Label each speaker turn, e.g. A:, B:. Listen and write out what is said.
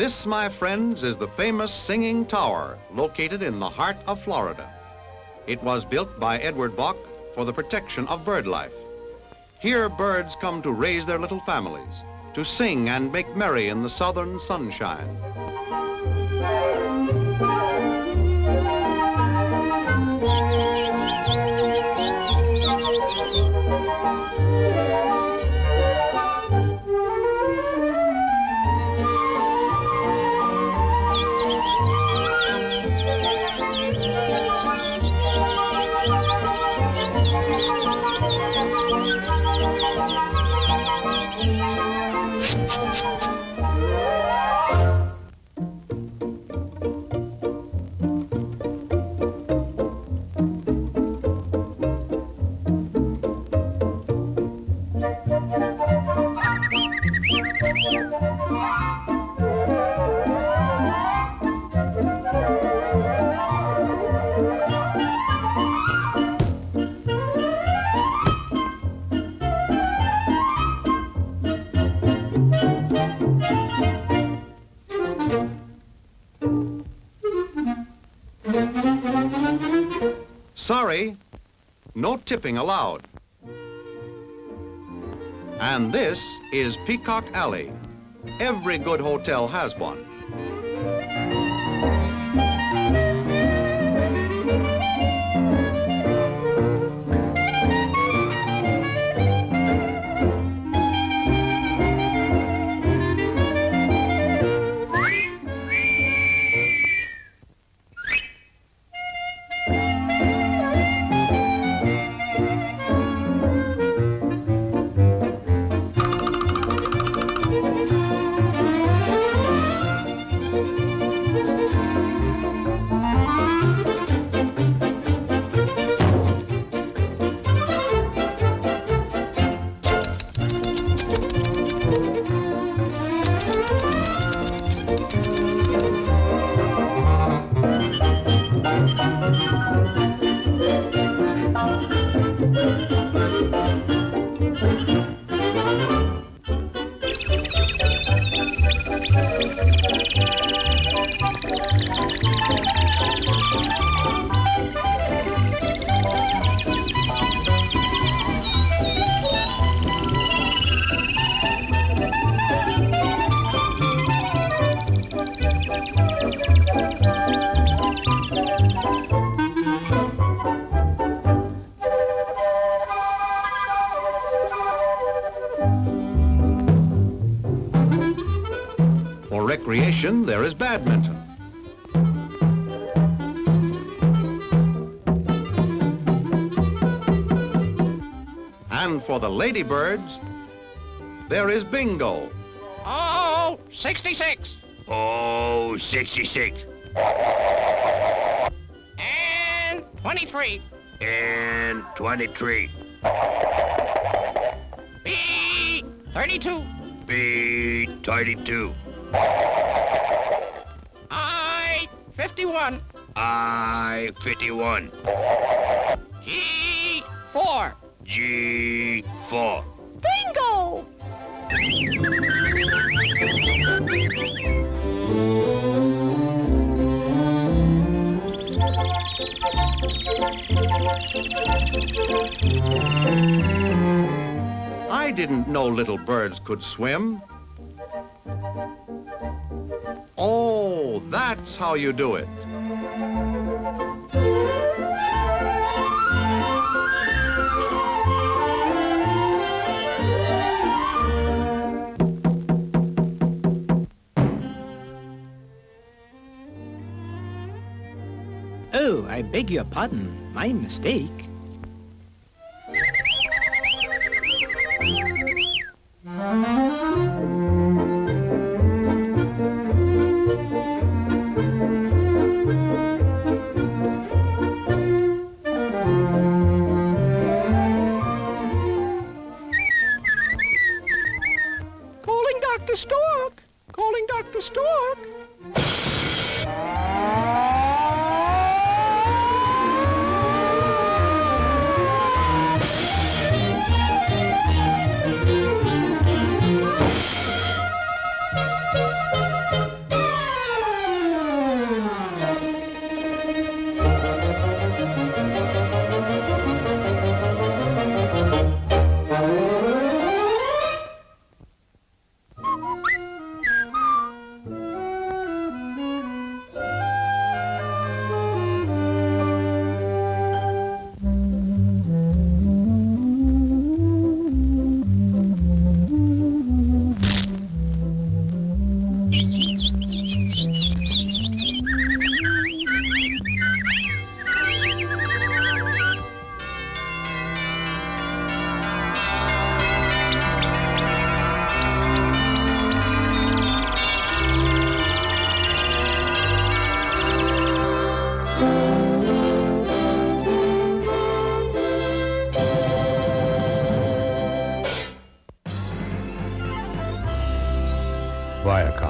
A: This, my friends, is the famous Singing Tower located in the heart of Florida. It was built by Edward Bok for the protection of bird life. Here birds come to raise their little families, to sing and make merry in the southern sunshine. Sorry, no tipping allowed. And this is Peacock Alley. Every good hotel has one. For recreation, there is badminton. And for the ladybirds, there is bingo.
B: Oh, 66.
C: Oh, 66.
B: And 23.
C: And 23.
B: B, 32.
C: B, 32.
B: I, 51.
C: I, 51.
B: G, 4.
C: G, 4.
B: Bingo!
A: I didn't know little birds could swim. Oh, that's how you do it.
D: Oh, I beg your pardon. My mistake.
B: Calling Dr. Stork. Calling Dr. Stork.
E: Viacom.